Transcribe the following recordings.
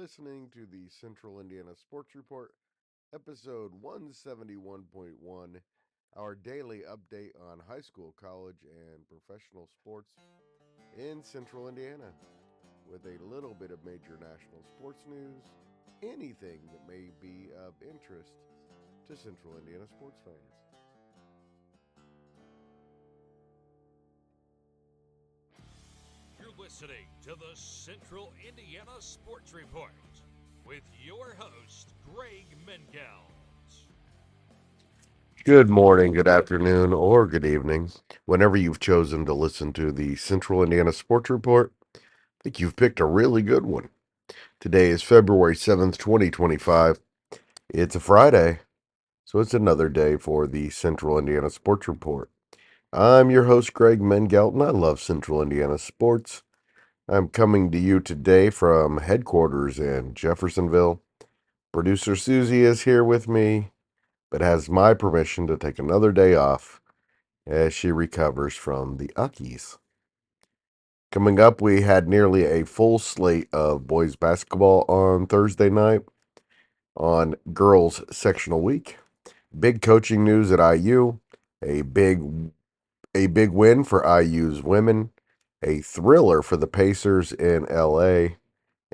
listening to the Central Indiana Sports Report, episode 171.1, our daily update on high school, college, and professional sports in Central Indiana, with a little bit of major national sports news, anything that may be of interest to Central Indiana sports fans. You're listening to the Central Indiana Sports Report with your host, Greg Mengelt. Good morning, good afternoon, or good evening, whenever you've chosen to listen to the Central Indiana Sports Report. I think you've picked a really good one. Today is February 7th, 2025. It's a Friday, so it's another day for the Central Indiana Sports Report. I'm your host, Greg Mengelt, and I love Central Indiana sports. I'm coming to you today from headquarters in Jeffersonville. Producer Susie is here with me, but has my permission to take another day off as she recovers from the Uckies. Coming up, we had nearly a full slate of boys basketball on Thursday night on girls sectional week. Big coaching news at IU, a big win for IU's women, a thriller for the Pacers in LA,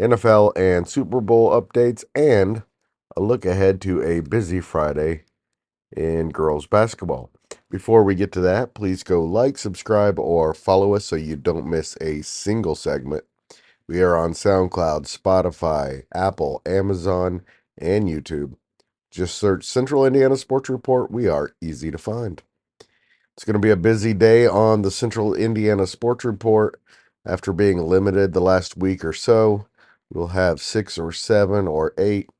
NFL and Super Bowl updates, and a look ahead to a busy Friday in girls basketball. Before we get to that, please go like, subscribe, or follow us so you don't miss a single segment. We are on SoundCloud, Spotify, Apple, Amazon, and YouTube. Just search Central Indiana Sports Report. We are easy to find. It's going to be a busy day on the Central Indiana Sports Report. After being limited the last week or so, we'll have 6 or 7 or 8,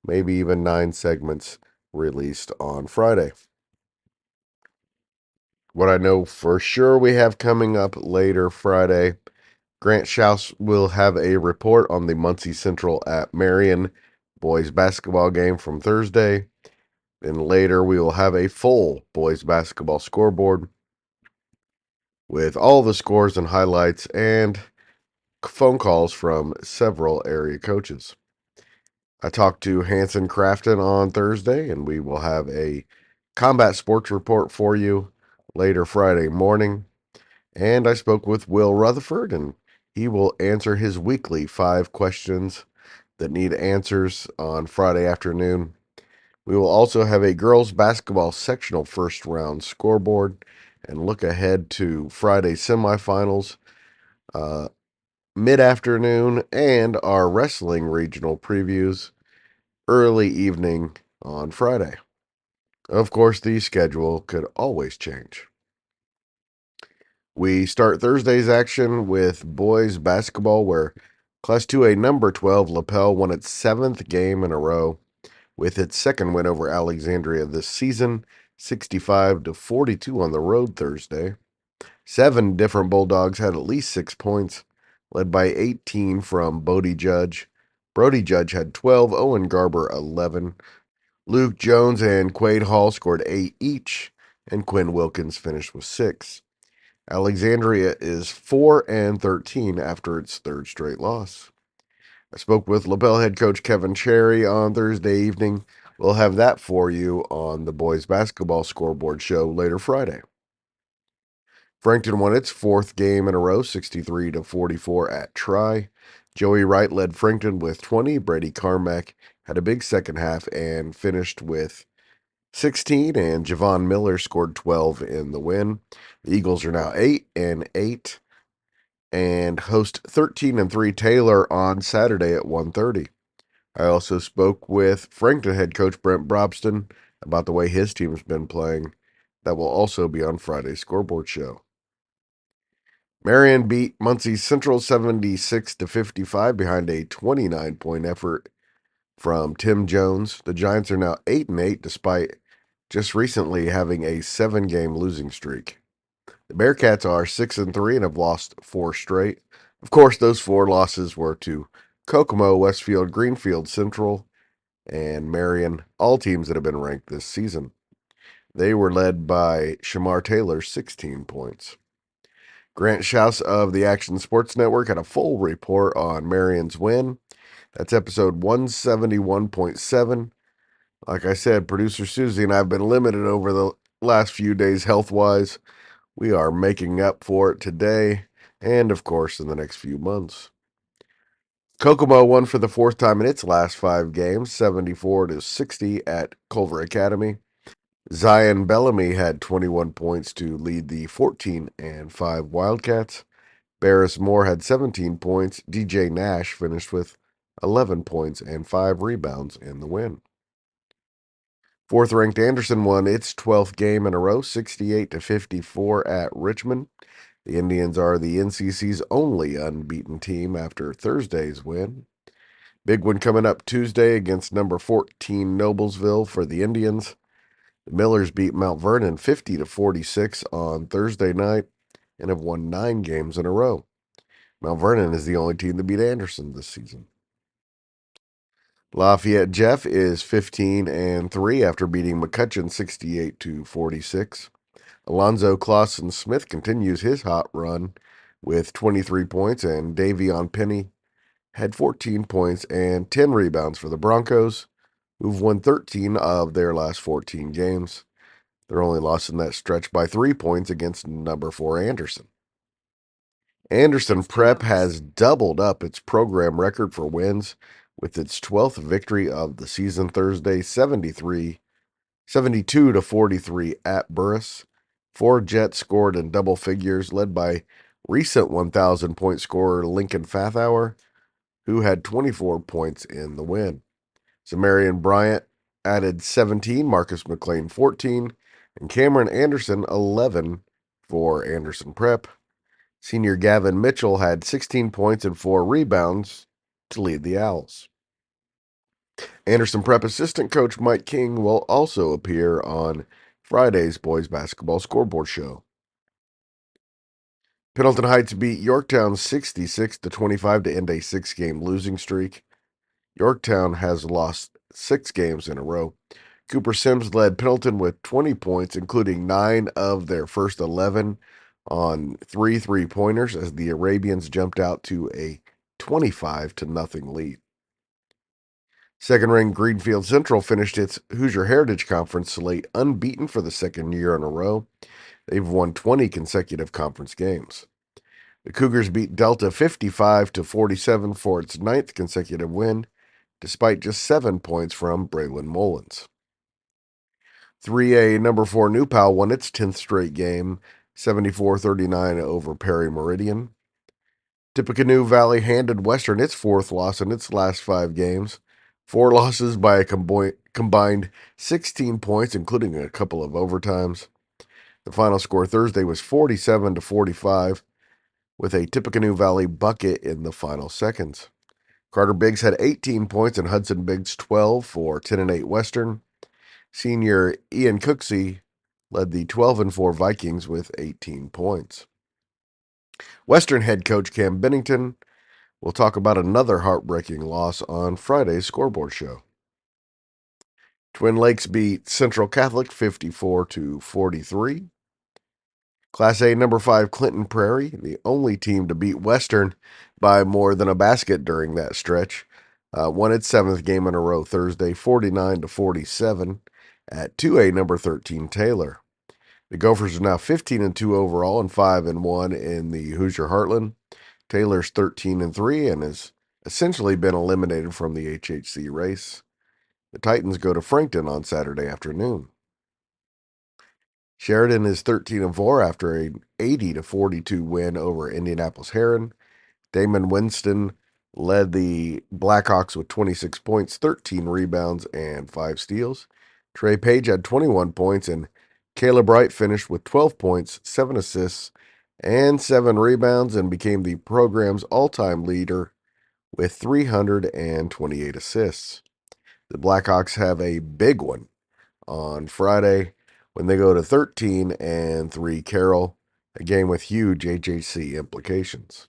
maybe even 9 segments released on Friday. What I know for sure we have coming up later Friday, Grant Schaus will have a report on the Muncie Central at Marion boys basketball game from Thursday. Then later we will have a full boys basketball scoreboard with all the scores and highlights and phone calls from several area coaches. I talked to Hanson Crafton on Thursday, and we will have a combat sports report for you later Friday morning. And I spoke with Will Rutherford, and he will answer his weekly 5 questions that need answers on Friday afternoon. We will also have a girls basketball sectional first round scoreboard and look ahead to Friday semifinals, mid-afternoon, and our wrestling regional previews early evening on Friday. Of course, the schedule could always change. We start Thursday's action with boys basketball, where Class 2A number 12 Lapel won its 7th game in a row with its second win over Alexandria this season, 65-42 on the road Thursday. 7 different Bulldogs had at least 6 points, led by 18 from Bodie Judge. Brody Judge had 12, Owen Garber 11. Luke Jones and Quade Hall scored 8 each, and Quinn Wilkins finished with 6. Alexandria is 4-13 after its third straight loss. I spoke with LaBelle head coach Kevin Cherry on Thursday evening. We'll have that for you on the boys basketball scoreboard show later Friday. Frankton won its 4th game in a row, 63-44 at Tri. Joey Wright led Frankton with 20. Brady Carmack had a big second half and finished with 16, and Javon Miller scored 12 in the win. The Eagles are now 8-8 and host 13-3 Taylor on Saturday at 1:30. I also spoke with Frankton head coach Brent Brobston about the way his team's been playing. That will also be on Friday's scoreboard show. Marion beat Muncie Central 76-55 behind a 29-point effort from Tim Jones. The Giants are now 8-8 despite just recently having a 7-game losing streak. The Bearcats are 6-3 and have lost 4 straight. Of course, those 4 losses were to Kokomo, Westfield, Greenfield, Central, and Marion, all teams that have been ranked this season. They were led by Shamar Taylor, 16 points. Grant Schaus of the Action Sports Network had a full report on Marion's win. That's episode 171.7. Like I said, producer Susie and I have been limited over the last few days health wise. We are making up for it today and, of course, in the next few months. Kokomo won for the fourth time in its last 5 games, 74-60 at Culver Academy. Zion Bellamy had 21 points to lead the 14-5 Wildcats. Barris Moore had 17 points. DJ Nash finished with 11 points and 5 rebounds in the win. Fourth-ranked Anderson won its 12th game in a row, 68-54 at Richmond. The Indians are the NCC's only unbeaten team after Thursday's win. Big one coming up Tuesday against number 14 Noblesville for the Indians. The Millers beat Mount Vernon 50-46 on Thursday night and have won 9 games in a row. Mount Vernon is the only team to beat Anderson this season. Lafayette Jeff is 15-3 after beating McCutcheon 68-46. Alonzo Clausen Smith continues his hot run with 23 points, and Davion Penny had 14 points and 10 rebounds for the Broncos, who've won 13 of their last 14 games. They're only lost in that stretch by 3 points against number 4 Anderson. Anderson Prep has doubled up its program record for wins with its 12th victory of the season Thursday, 72-43 at Burris. 4 Jets scored in double figures, led by recent 1,000-point scorer Lincoln Fathauer, who had 24 points in the win. Zamarian Bryant added 17, Marcus McLean 14, and Cameron Anderson 11 for Anderson Prep. Senior Gavin Mitchell had 16 points and 4 rebounds to lead the Owls. Anderson Prep assistant coach Mike King will also appear on Friday's boys basketball scoreboard show. Pendleton Heights beat Yorktown 66-25 to end a 6-game losing streak. Yorktown has lost 6 games in a row. Cooper Sims led Pendleton with 20 points, including 9 of their first 11 on 3 3-pointers as the Arabians jumped out to a 25-0 lead. Second-ranked Greenfield Central finished its Hoosier Heritage Conference slate unbeaten for the second year in a row. They've won 20 consecutive conference games. The Cougars beat Delta 55-47 for its 9th consecutive win, despite just 7 points from Braylon Mullins. 3A number 4 New Pal won its 10th straight game, 74-39 over Perry Meridian. Tippecanoe Valley handed Western its 4th loss in its last 5 games. 4 losses by a combined 16 points, including a couple of overtimes. The final score Thursday was 47-45, with a Tippecanoe Valley bucket in the final seconds. Carter Biggs had 18 points and Hudson Biggs 12 for 10-8 Western. Senior Ian Cooksey led the 12-4 Vikings with 18 points. Western head coach Cam Bennington will talk about another heartbreaking loss on Friday's scoreboard show. Twin Lakes beat Central Catholic 54-43. Class A number 5 Clinton Prairie, the only team to beat Western by more than a basket during that stretch, won its 7th game in a row Thursday, 49-47 at 2A number 13 Taylor. The Gophers are now 15-2 overall and 5-1 in the Hoosier Heartland. Taylor's 13-3 and has essentially been eliminated from the HHC race. The Titans go to Frankton on Saturday afternoon. Sheridan is 13-4 after an 80-42 win over Indianapolis Heron. Damon Winston led the Blackhawks with 26 points, 13 rebounds, and 5 steals. Trey Page had 21 points, and Caleb Wright finished with 12 points, 7 assists, and 7 rebounds, and became the program's all-time leader with 328 assists. The Blackhawks have a big one on Friday when they go to 13-3 Carroll, a game with huge HHC implications.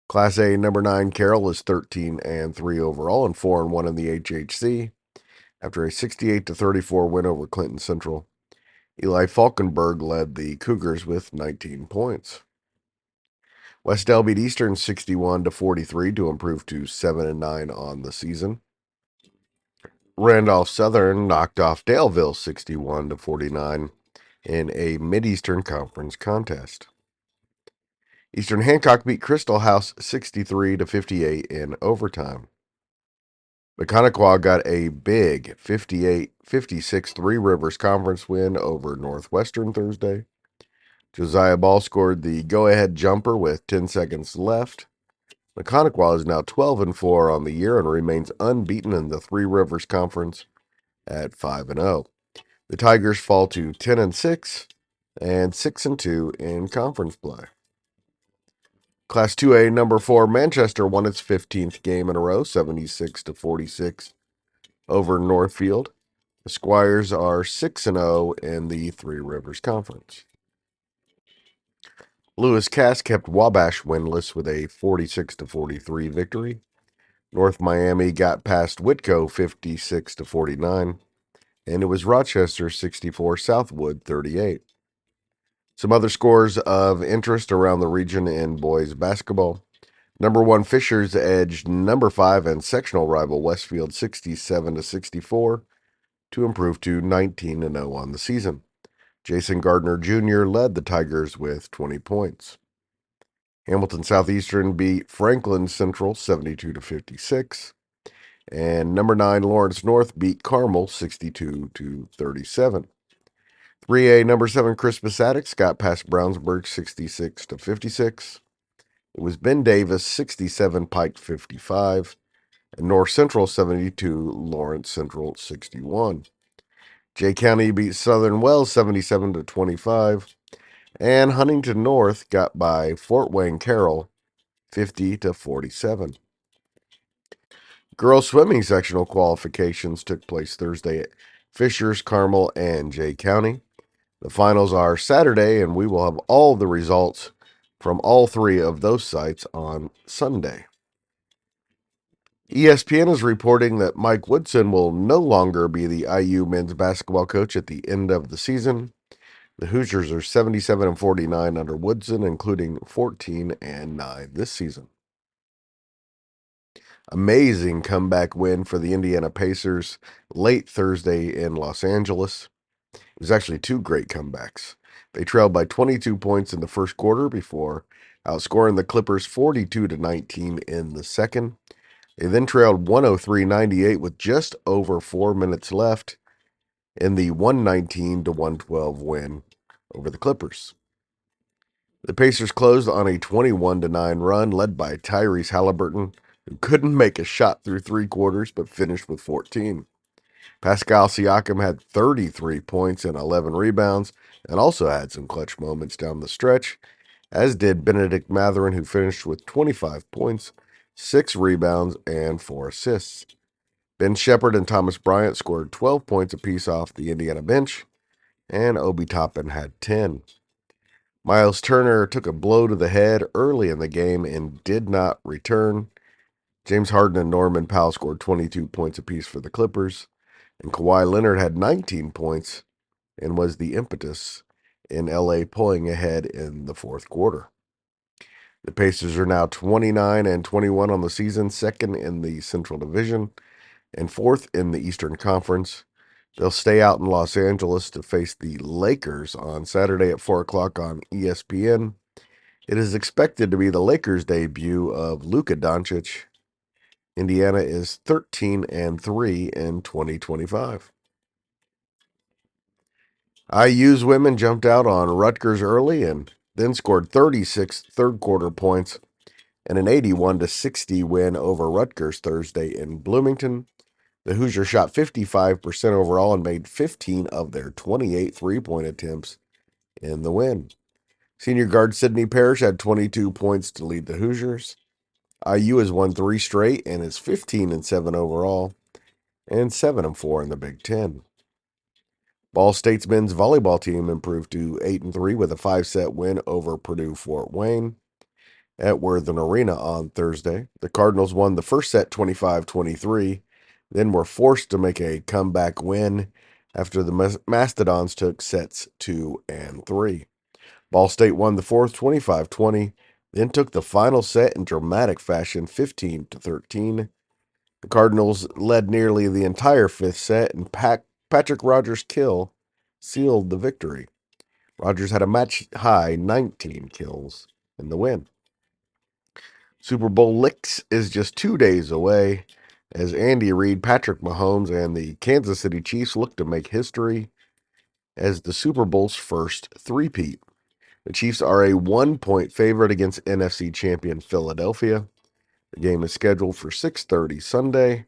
Class A number 9 Carroll is 13-3 overall and 4-1 in the HHC after a 68-34 win over Clinton Central. Eli Falkenberg led the Cougars with 19 points. Westdale beat Eastern 61-43 to improve to 7-9 on the season. Randolph Southern knocked off Daleville 61-49 in a Mid-Eastern Conference contest. Eastern Hancock beat Crystal House 63-58 in overtime. Mechaniqua got a big 58-56 Three Rivers Conference win over Northwestern Thursday. Josiah Ball scored the go-ahead jumper with 10 seconds left. Mechaniqua is now 12-4 on the year and remains unbeaten in the Three Rivers Conference at 5-0. The Tigers fall to 10-6 and 6-2 in conference play. Class 2A number 4 Manchester won its 15th game in a row, 76-46 over Northfield. The Squires are 6-0 in the Three Rivers Conference. Lewis Cass kept Wabash winless with a 46-43 victory. North Miami got past Whitco 56-49, and it was Rochester 64, Southwood 38. Some other scores of interest around the region in boys basketball. Number 1 Fishers edged number 5 and sectional rival Westfield 67-64 to improve to 19-0 on the season. Jason Gardner Jr. led the Tigers with 20 points. Hamilton Southeastern beat Franklin Central 72-56. And number 9 Lawrence North beat Carmel 62-37. 3A number 7 Crispus Attucks got past Brownsburg 66-56. It was Ben Davis 67, Pike 55, and North Central 72, Lawrence Central 61. Jay County beat Southern Wells 77-25, and Huntington North got by Fort Wayne Carroll 50-47. Girls swimming sectional qualifications took place Thursday at Fishers, Carmel, and Jay County. The finals are Saturday, and we will have all the results from all 3 of those sites on Sunday. ESPN is reporting that Mike Woodson will no longer be the IU men's basketball coach at the end of the season. The Hoosiers are 77-49 under Woodson, including 14-9 this season. Amazing comeback win for the Indiana Pacers late Thursday in Los Angeles. It was actually 2 great comebacks. They trailed by 22 points in the first quarter before outscoring the Clippers 42-19 in the second. They then trailed 103-98 with just over 4 minutes left in the 119-112 win over the Clippers. The Pacers closed on a 21-9 run led by Tyrese Halliburton, who couldn't make a shot through 3 quarters but finished with 14. Pascal Siakam had 33 points and 11 rebounds and also had some clutch moments down the stretch, as did Benedict Mathurin, who finished with 25 points, 6 rebounds, and 4 assists. Ben Shepherd and Thomas Bryant scored 12 points apiece off the Indiana bench, and Obi Toppin had 10. Miles Turner took a blow to the head early in the game and did not return. James Harden and Norman Powell scored 22 points apiece for the Clippers, and Kawhi Leonard had 19 points and was the impetus in LA pulling ahead in the fourth quarter. The Pacers are now 29-21 on the season, second in the Central Division and fourth in the Eastern Conference. They'll stay out in Los Angeles to face the Lakers on Saturday at 4 o'clock on ESPN. It is expected to be the Lakers' debut of Luka Doncic. Indiana is 13-3 in 2025. IU's women jumped out on Rutgers early and then scored 36 third-quarter points and an 81-60 win over Rutgers Thursday in Bloomington. The Hoosiers shot 55% overall and made 15 of their 28 three-point attempts in the win. Senior guard Sydney Parrish had 22 points to lead the Hoosiers. IU has won 3 straight and is 15-7 overall and 7-4 in the Big Ten. Ball State's men's volleyball team improved to 8-3 with a 5-set win over Purdue Fort Wayne at Worthen Arena on Thursday. The Cardinals won the first set 25-23, then were forced to make a comeback win after the Mastodons took sets 2 and 3. Ball State won the fourth 25-20 then took the final set in dramatic fashion, 15-13. The Cardinals led nearly the entire fifth set, and Patrick Rogers' kill sealed the victory. Rogers had a match-high 19 kills in the win. Super Bowl Licks is just 2 days away as Andy Reid, Patrick Mahomes, and the Kansas City Chiefs look to make history as the Super Bowl's first three-peat. The Chiefs are a 1-point favorite against NFC champion Philadelphia. The game is scheduled for 6:30 Sunday,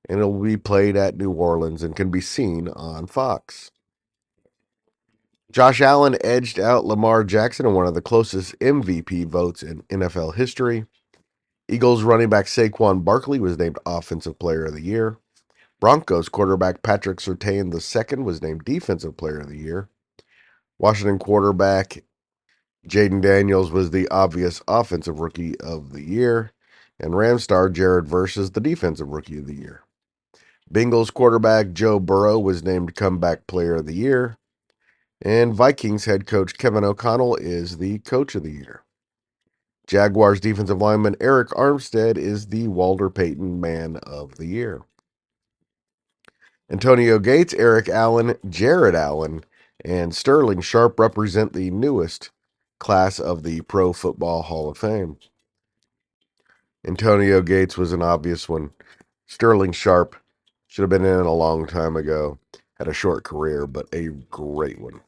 and it will be played at New Orleans and can be seen on Fox. Josh Allen edged out Lamar Jackson in one of the closest MVP votes in NFL history. Eagles running back Saquon Barkley was named Offensive Player of the Year. Broncos quarterback Patrick Surtain II was named Defensive Player of the Year. Washington quarterback Jaden Daniels was the obvious Offensive Rookie of the Year. And Rams star Jared Verse is the Defensive Rookie of the Year. Bengals quarterback Joe Burrow was named Comeback Player of the Year. And Vikings head coach Kevin O'Connell is the Coach of the Year. Jaguars defensive lineman Eric Armstead is the Walter Payton Man of the Year. Antonio Gates, Eric Allen, Jared Allen, and Sterling Sharp represent the newest class of the Pro Football Hall of Fame. Antonio Gates was an obvious one. Sterling Sharp should have been in a long time ago. Had a short career, but a great one.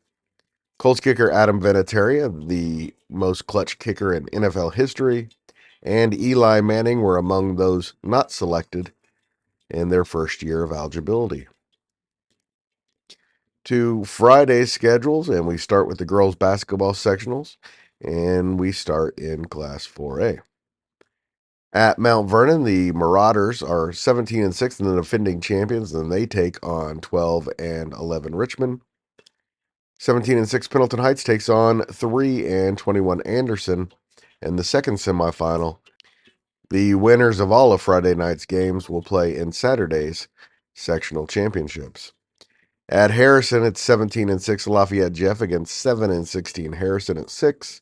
Colts kicker Adam Vinatieri, the most clutch kicker in NFL history, and Eli Manning were among those not selected in their first year of eligibility. To Friday's schedules, and we start with the girls' basketball sectionals, and we start in Class 4A. At Mount Vernon, the Marauders are 17-6 and the defending champions, and they take on 12-11 Richmond. 17-6 Pendleton Heights takes on 3-21 Anderson in the second semifinal. The winners of all of Friday night's games will play in Saturday's sectional championships. At Harrison, it's 17-6 Lafayette Jeff against 7-16 Harrison at 6.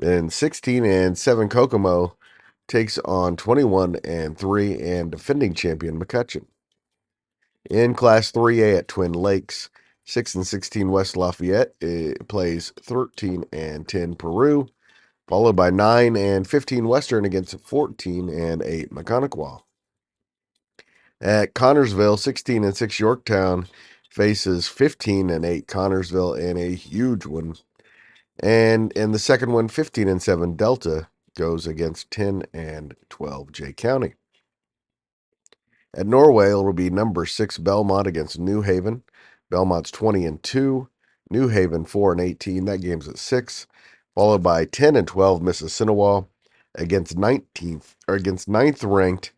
Then 16-7 Kokomo takes on 21-3 and defending champion McCutcheon. In Class 3A at Twin Lakes, 6-16 West Lafayette plays 13-10 Peru, followed by 9-15 Western against 14-8 Mechanical. At Connorsville, 16-6 Yorktown faces 15-8 Connorsville in a huge one. And in the second one, 15-7 Delta goes against 10-12 Jay County. At Norway, it will be number 6 Belmont against New Haven. Belmont's 20-2. New Haven 4-18. That game's at 6. Followed by 10-12 Mississinewa against 9th ranked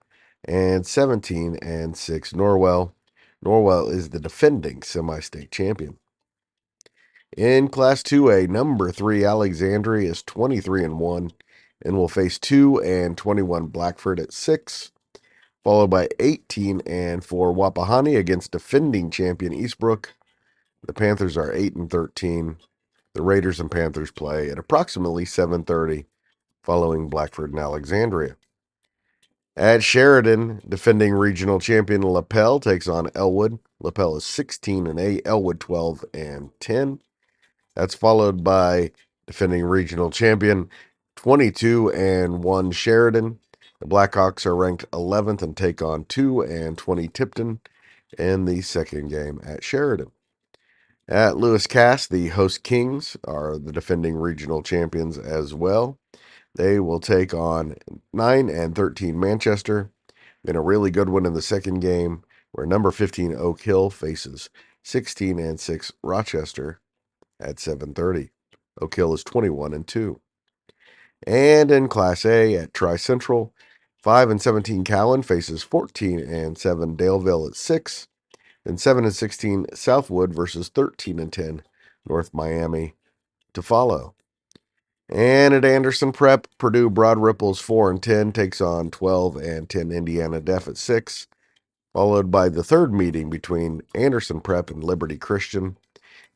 and 17-6 Norwell. Norwell is the defending semi-state champion. In Class 2A, number 3 Alexandria is 23-1 and will face 2-21 Blackford at 6, followed by 18-4 Wapahani against defending champion Eastbrook. The Panthers are 8-13. The Raiders and Panthers play at approximately 7:30, following Blackford and Alexandria. At Sheridan, defending regional champion LaPel takes on Elwood. LaPel is 16-8, Elwood 12-10. That's followed by defending regional champion 22-1 Sheridan. The Blackhawks are ranked 11th and take on 2-20 Tipton in the second game at Sheridan. At Lewis Cass, the host Kings are the defending regional champions as well. They will take on 9-13 Manchester. Then a really good one in the second game where number 15 Oak Hill faces 16-6 Rochester at 7:30. Oak Hill is 21-2. And in Class A at Tri Central, 5-17 Cowan faces 14-7 Daleville at 6. Then 7-16 Southwood versus 13-10 North Miami to follow. And at Anderson Prep, Purdue Broad Ripples 4-10 takes on 12-10 Indiana Def at 6, followed by the third meeting between Anderson Prep and Liberty Christian.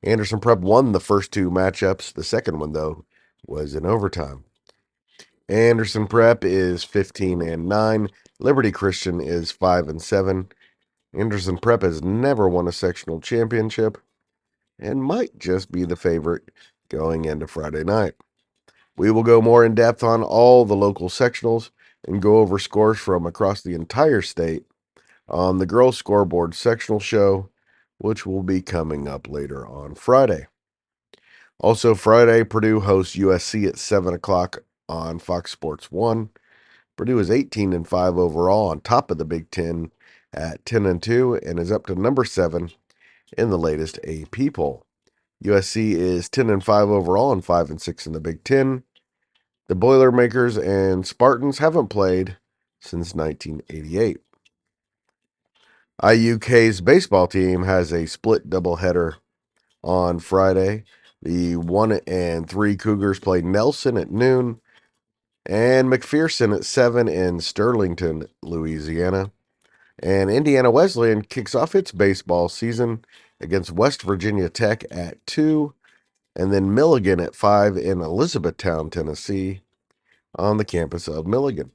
Anderson Prep won the first two matchups. The second one, though, was in overtime. Anderson Prep is 15-9. Liberty Christian is 5-7. Anderson Prep has never won a sectional championship and might just be the favorite going into Friday night. We will go more in depth on all the local sectionals and go over scores from across the entire state on the Girls Scoreboard Sectional Show, which will be coming up later on Friday. Also, Friday, Purdue hosts USC at 7 o'clock on Fox Sports 1. Purdue is 18-5 overall on top of the Big Ten at 10-2 and is up to number 7 in the latest AP poll. USC is 10-5 overall and 5-6 in the Big Ten. The Boilermakers and Spartans haven't played since 1988. IUK's baseball team has a split doubleheader on Friday. The 1-3 Cougars play Nelson at noon and McPherson at 7 in Sterlington, Louisiana. And Indiana Wesleyan kicks off its baseball season against West Virginia Tech at 2, and then Milligan at 5 in Elizabethtown, Tennessee, on the campus of Milligan.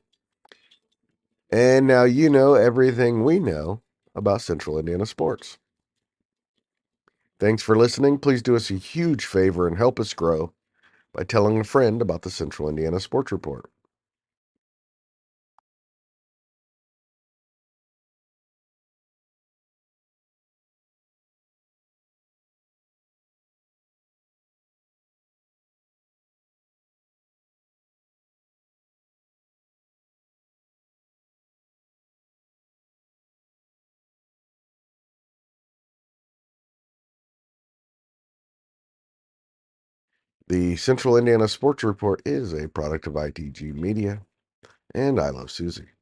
And now you know everything we know about Central Indiana sports. Thanks for listening. Please do us a huge favor and help us grow by telling a friend about the Central Indiana Sports Report. The Central Indiana Sports Report is a product of ITG Media, and I love Susie.